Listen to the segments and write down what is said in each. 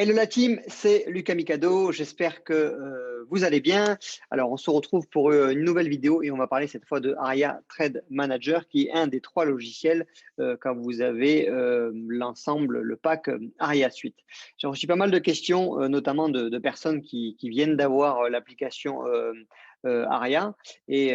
Hello la team, c'est Lucas Mikado. J'espère que vous allez bien. Alors, on se retrouve pour une nouvelle vidéo et on va parler cette fois de Aria Trade Manager, qui est un des 3 logiciels quand vous avez l'ensemble, le pack Aria Suite. J'ai reçu pas mal de questions, notamment de personnes qui viennent d'avoir l'application Aria et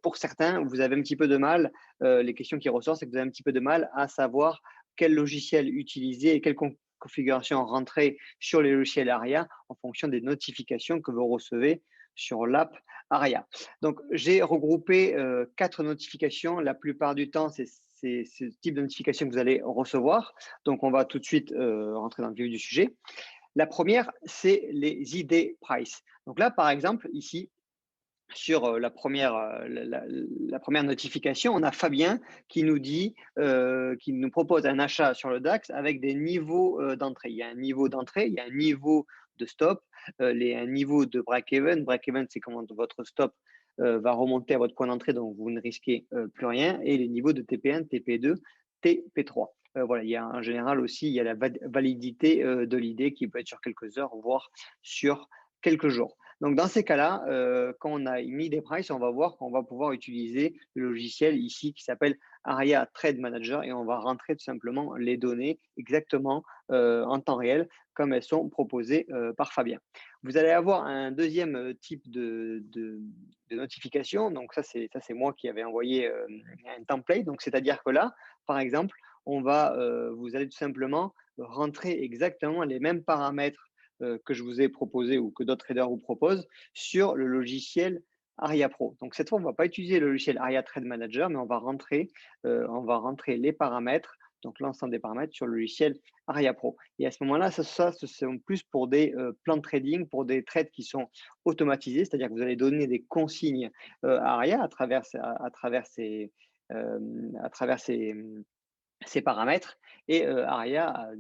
pour certains, vous avez un petit peu de mal. Les questions qui ressortent, c'est que vous avez un petit peu de mal à savoir quel logiciel utiliser et quelle configuration rentrer sur les logiciels ARIA en fonction des notifications que vous recevez sur l'app ARIA. Donc, j'ai regroupé 4 notifications. La plupart du temps, c'est ce type de notification que vous allez recevoir. Donc, on va tout de suite rentrer dans le vif du sujet. La première, c'est les ID price. Donc là, par exemple, ici, sur la première notification, on a Fabien qui nous dit, qui nous propose un achat sur le DAX avec des niveaux d'entrée. Il y a un niveau d'entrée, il y a un niveau de stop, un niveau de break-even. Break-even, c'est quand votre stop va remonter à votre point d'entrée, donc vous ne risquez plus rien. Et les niveaux de TP1, TP2, TP3. Voilà, il y a en général aussi, il y a la validité de l'idée qui peut être sur quelques heures, voire sur quelques jours. Donc, dans ces cas-là, quand on a une idée price, on va voir qu'on va pouvoir utiliser le logiciel ici qui s'appelle Aria Trade Manager et on va rentrer tout simplement les données exactement en temps réel comme elles sont proposées par Fabien. Vous allez avoir un deuxième type de notification. Donc, ça, c'est moi qui avais envoyé un template. Donc, c'est-à-dire que là, par exemple, vous allez tout simplement rentrer exactement les mêmes paramètres que je vous ai proposé ou que d'autres traders vous proposent sur le logiciel Aria Pro. Donc cette fois, on ne va pas utiliser le logiciel Aria Trade Manager, mais on va rentrer les paramètres, donc l'ensemble des paramètres sur le logiciel Aria Pro. Et à ce moment-là, ce sont plus pour des plans de trading, pour des trades qui sont automatisés, c'est-à-dire que vous allez donner des consignes à Aria à travers ces paramètres et Aria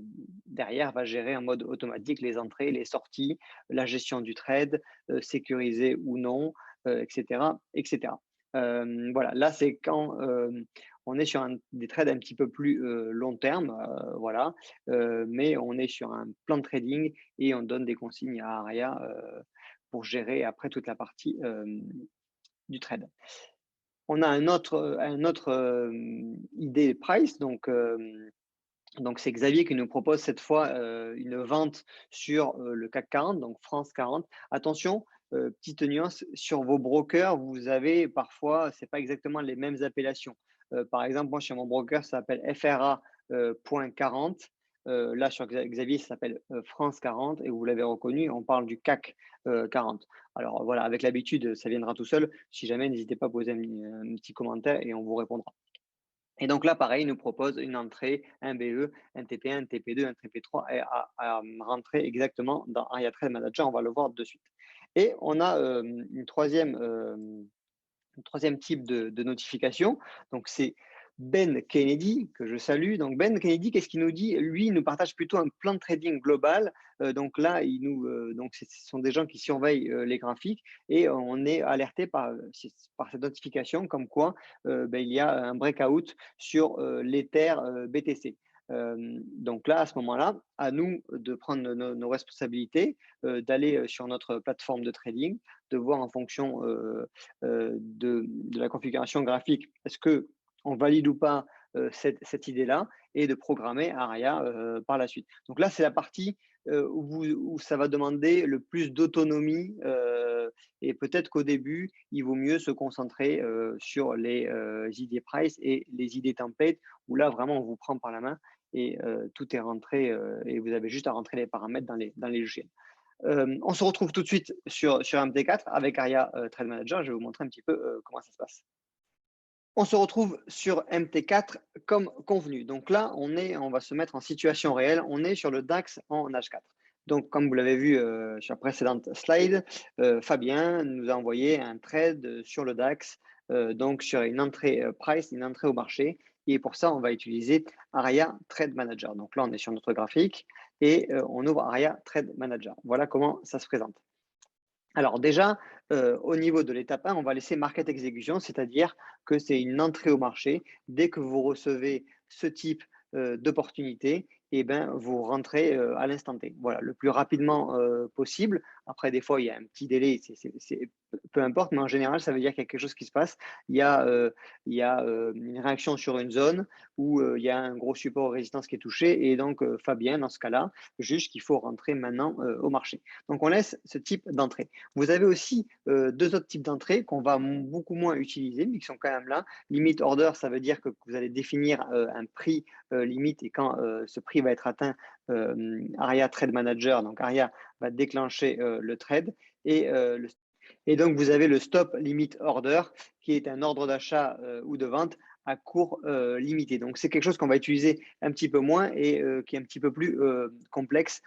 derrière va gérer en mode automatique les entrées, les sorties, la gestion du trade, sécurisé ou non, etc., etc. Voilà, là c'est quand on est sur des trades un petit peu plus long terme, voilà, mais on est sur un plan de trading et on donne des consignes à Aria pour gérer après toute la partie du trade. On a un autre idée price, donc c'est Xavier qui nous propose cette fois une vente sur le CAC 40, donc France 40. Attention, petite nuance, sur vos brokers, vous avez parfois, ce n'est pas exactement les mêmes appellations. Par exemple, moi, chez mon broker, ça s'appelle FRA.40. Là, sur Xavier, ça s'appelle France 40 et vous l'avez reconnu, on parle du CAC 40. Alors voilà, avec l'habitude, ça viendra tout seul. Si jamais, n'hésitez pas à poser un petit commentaire et on vous répondra. Et donc là, pareil, il nous propose une entrée, un BE, un TP1, un TP2, un TP3 et à rentrer exactement dans Aria Trade Manager. On va le voir de suite. Et on a un troisième type de notification. Donc, c'est Ben Kennedy, que je salue. Donc, Ben Kennedy, qu'est-ce qu'il nous dit? Lui, il nous partage plutôt un plan de trading global. Donc là, ce sont des gens qui surveillent les graphiques et on est alerté par cette notification comme quoi il y a un breakout sur l'Ether BTC. Donc là, à ce moment-là, à nous de prendre nos responsabilités, d'aller sur notre plateforme de trading, de voir en fonction de la configuration graphique, est-ce qu'on valide ou pas cette idée-là et de programmer Aria par la suite. Donc là, c'est la partie où ça va demander le plus d'autonomie et peut-être qu'au début, il vaut mieux se concentrer sur les idées price et les idées template où là, vraiment, on vous prend par la main et tout est rentré et vous avez juste à rentrer les paramètres dans les logiciels. On se retrouve tout de suite sur MT4 avec Aria Trade Manager. Je vais vous montrer un petit peu comment ça se passe. On se retrouve sur MT4 comme convenu. Donc là, on va se mettre en situation réelle. On est sur le DAX en H4. Donc, comme vous l'avez vu sur la précédente slide, Fabien nous a envoyé un trade sur le DAX, donc sur une entrée price, une entrée au marché. Et pour ça, on va utiliser Aria Trade Manager. Donc là, on est sur notre graphique et on ouvre Aria Trade Manager. Voilà comment ça se présente. Alors déjà, au niveau de l'étape 1, on va laisser Market Execution, c'est-à-dire que c'est une entrée au marché. Dès que vous recevez ce type d'opportunité, et ben, vous rentrez à l'instant T. Voilà, le plus rapidement possible. Après, des fois, il y a un petit délai, peu importe, mais en général, ça veut dire qu'il y a quelque chose qui se passe. Il y a une réaction sur une zone où il y a un gros support résistance qui est touché. Et donc, Fabien, dans ce cas-là, juge qu'il faut rentrer maintenant au marché. Donc, on laisse ce type d'entrée. Vous avez aussi deux autres types d'entrées qu'on va beaucoup moins utiliser, mais qui sont quand même là. Limit order, ça veut dire que vous allez définir un prix limite et quand ce prix va être atteint, ARIA Trade Manager, donc ARIA va déclencher le trade et donc vous avez le stop limit order qui est un ordre d'achat ou de vente à court limité. Donc c'est quelque chose qu'on va utiliser un petit peu moins et qui est un petit peu plus complexe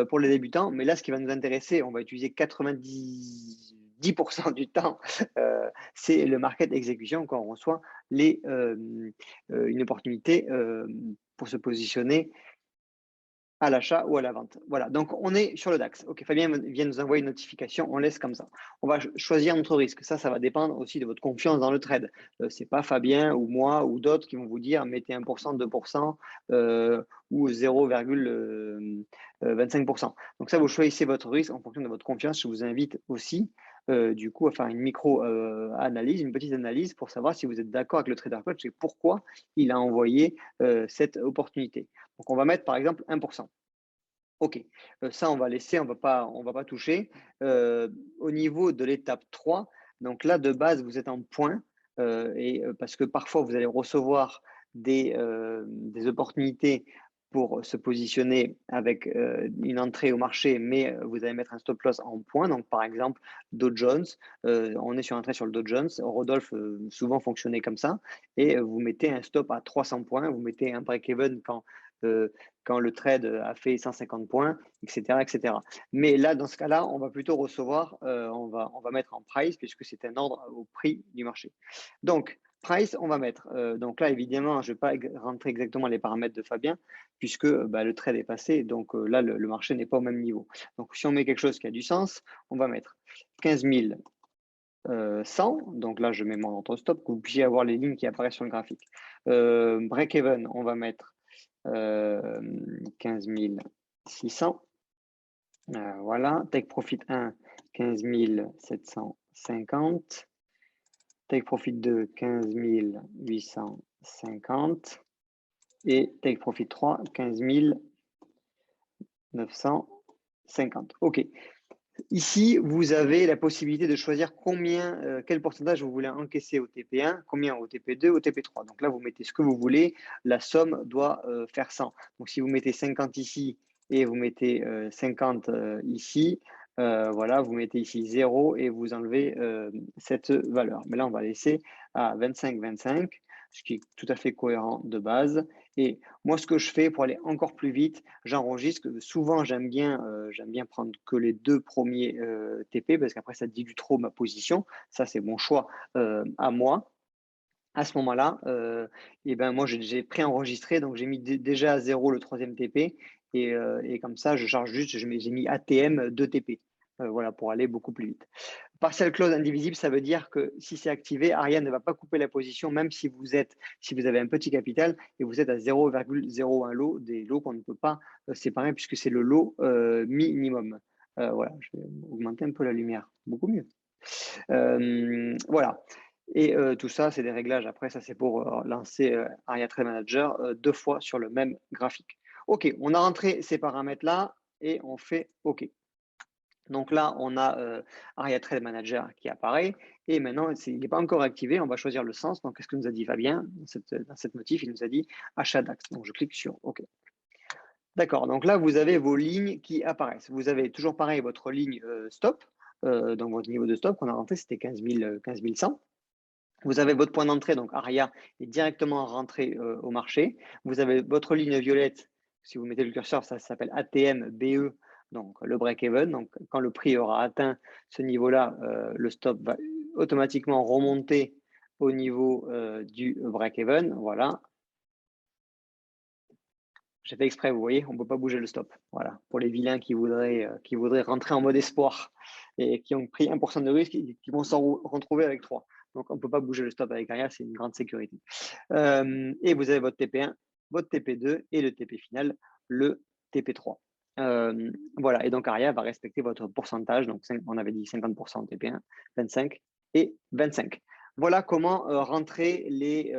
pour les débutants. Mais là, ce qui va nous intéresser, on va utiliser 90% du temps, c'est le market execution quand on reçoit une opportunité pour se positionner à l'achat ou à la vente. Voilà, donc on est sur le DAX. Ok, Fabien vient nous envoyer une notification, on laisse comme ça. On va choisir notre risque. Ça va dépendre aussi de votre confiance dans le trade. Ce n'est pas Fabien ou moi ou d'autres qui vont vous dire mettez 1%, 2% ou 0,25%. Donc ça, vous choisissez votre risque en fonction de votre confiance. Je vous invite aussi du coup à faire une micro-analyse, une petite analyse pour savoir si vous êtes d'accord avec le trader coach et pourquoi il a envoyé cette opportunité. Donc, on va mettre par exemple 1%. OK, ça, on va laisser, on va pas toucher. Au niveau de l'étape 3, donc là, de base, vous êtes en point parce que parfois, vous allez recevoir des opportunités pour se positionner avec une entrée au marché, mais vous allez mettre un stop loss en point. Donc, par exemple, Dow Jones, on est sur un trade sur le Dow Jones. Rodolphe souvent fonctionnait comme ça. Et vous mettez un stop à 300 points, vous mettez un break-even quand le trade a fait 150 points, etc., etc. Mais là, dans ce cas-là, on va plutôt recevoir, on va mettre en price puisque c'est un ordre au prix du marché. Donc, price, on va mettre. Donc là, évidemment, je ne vais pas rentrer exactement les paramètres de Fabien puisque le trade est passé. Donc là, le marché n'est pas au même niveau. Donc, si on met quelque chose qui a du sens, on va mettre 15 100. Donc là, je mets mon ordre stop, que vous puissiez avoir les lignes qui apparaissent sur le graphique. Break-even, on va mettre 15 600. Voilà. Take profit 1, 15 750. Take profit 2, 15 850. Et take profit 3, 15 950. OK. Ici, vous avez la possibilité de choisir quel pourcentage vous voulez encaisser au TP1, combien au TP2, au TP3. Donc là, vous mettez ce que vous voulez. La somme doit faire 100. Donc si vous mettez 50 ici et vous mettez 50 ici, voilà, vous mettez ici 0 et vous enlevez cette valeur. Mais là, on va laisser à 25, 25, ce qui est tout à fait cohérent de base. Et moi, ce que je fais pour aller encore plus vite, j'enregistre. Souvent, j'aime bien prendre que les deux premiers TP parce qu'après, ça dilue trop ma position. Ça, c'est mon choix à moi. À ce moment-là, moi, j'ai préenregistré, donc j'ai mis déjà à 0 le troisième TP et comme ça, je charge juste, j'ai mis ATM 2 TP. Voilà, pour aller beaucoup plus vite. Partial close indivisible, ça veut dire que si c'est activé, Ariane ne va pas couper la position, même si vous avez un petit capital et vous êtes à 0,01 lot, des lots qu'on ne peut pas séparer puisque c'est le lot minimum. Voilà, je vais augmenter un peu la lumière, beaucoup mieux. Voilà. Et tout ça, c'est des réglages. Après, ça, c'est pour lancer ARIA Trade Manager 2 fois sur le même graphique. OK, on a rentré ces paramètres-là et on fait OK. Donc là, on a ARIA Trade Manager qui apparaît. Et maintenant, il n'est pas encore activé. On va choisir le sens. Donc, qu'est-ce que nous a dit Fabien dans cette notif? Il nous a dit achat DAX. Donc, je clique sur OK. D'accord. Donc là, vous avez vos lignes qui apparaissent. Vous avez toujours pareil votre ligne stop. Donc, votre niveau de stop qu'on a rentré, c'était 15 100. Vous avez votre point d'entrée, donc ARIA est directement rentré au marché. Vous avez votre ligne violette, si vous mettez le curseur, ça s'appelle ATM BE, donc le break-even. Donc quand le prix aura atteint ce niveau-là, le stop va automatiquement remonter au niveau du break-even. Voilà. J'ai fait exprès, vous voyez, on ne peut pas bouger le stop. Voilà, pour les vilains qui voudraient rentrer en mode espoir et qui ont pris 1% de risque, qui vont s'en retrouver avec 3. Donc, on ne peut pas bouger le stop avec ARIA, c'est une grande sécurité. Et vous avez votre TP1, votre TP2 et le TP final, le TP3. Voilà, et donc Aria va respecter votre pourcentage. Donc, on avait dit 50% TP1, 25 et 25. Voilà comment rentrer les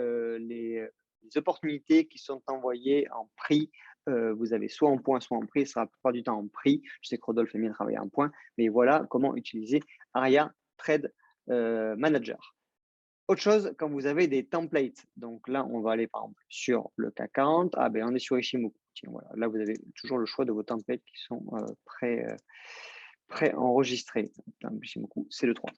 opportunités qui sont envoyées en prix. Vous avez soit en points, soit en prix. Ce sera la plupart du temps en prix. Je sais que Rodolphe aime bien travailler en points, mais voilà comment utiliser Aria Trade Manager. Autre chose, quand vous avez des templates, donc là, on va aller par exemple sur le CAC 40. Ah ben, on est sur Ishimoku. Tiens, voilà. Là, vous avez toujours le choix de vos templates qui sont pré-enregistrés. Ishimoku, c'est le 3.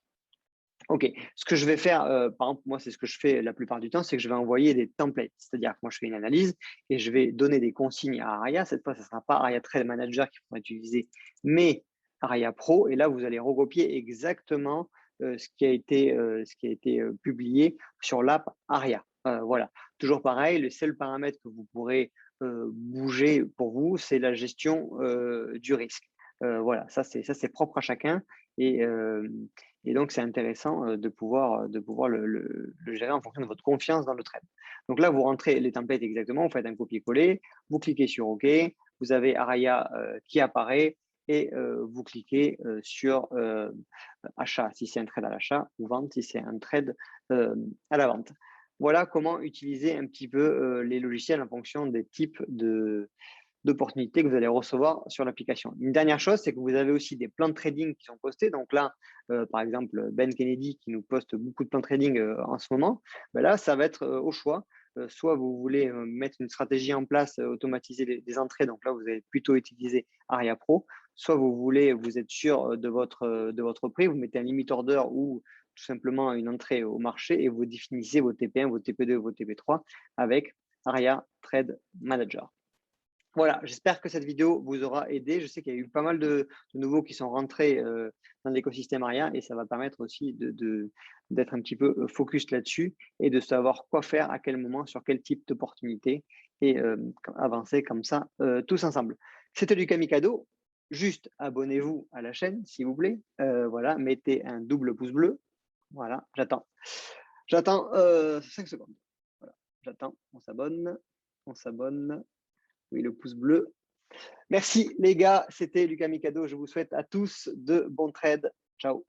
OK. Ce que je vais faire, par exemple, moi, c'est ce que je fais la plupart du temps, c'est que je vais envoyer des templates. C'est-à-dire que moi, je fais une analyse et je vais donner des consignes à Aria. Cette fois, ce ne sera pas Aria Trade Manager qui pourra utiliser, mais Aria Pro. Et là, vous allez recopier exactement ce qui a été publié sur l'app Aria. Voilà. Toujours pareil, le seul paramètre que vous pourrez bouger pour vous, c'est la gestion du risque. Voilà, ça c'est propre à chacun. Et donc, c'est intéressant de pouvoir le gérer en fonction de votre confiance dans le trade. Donc là, vous rentrez les templates exactement, vous faites un copier-coller, vous cliquez sur OK, vous avez Aria qui apparaît et vous cliquez sur achat si c'est un trade à l'achat ou vente si c'est un trade à la vente. Voilà comment utiliser un petit peu les logiciels en fonction des types d'opportunités que vous allez recevoir sur l'application. Une dernière chose, c'est que vous avez aussi des plans de trading qui sont postés. Donc là, par exemple, Ben Kennedy qui nous poste beaucoup de plans de trading en ce moment, ben là, ça va être au choix. Soit vous voulez mettre une stratégie en place, automatiser des entrées, donc là, vous allez plutôt utiliser Aria Pro. Soit vous êtes sûr de votre prix, vous mettez un limit order ou tout simplement une entrée au marché et vous définissez vos TP1, vos TP2, vos TP3 avec Aria Trade Manager. Voilà, j'espère que cette vidéo vous aura aidé. Je sais qu'il y a eu pas mal de nouveaux qui sont rentrés dans l'écosystème Aria et ça va permettre aussi d'être un petit peu focus là-dessus et de savoir quoi faire, à quel moment, sur quel type d'opportunité et avancer comme ça tous ensemble. C'était Lucas Mikado. Juste abonnez-vous à la chaîne, s'il vous plaît. Voilà, mettez un double pouce bleu. Voilà, j'attends. J'attends 5 secondes. Voilà, j'attends. On s'abonne. On s'abonne. Oui, le pouce bleu. Merci les gars, c'était Lucas Mikado. Je vous souhaite à tous de bons trades. Ciao.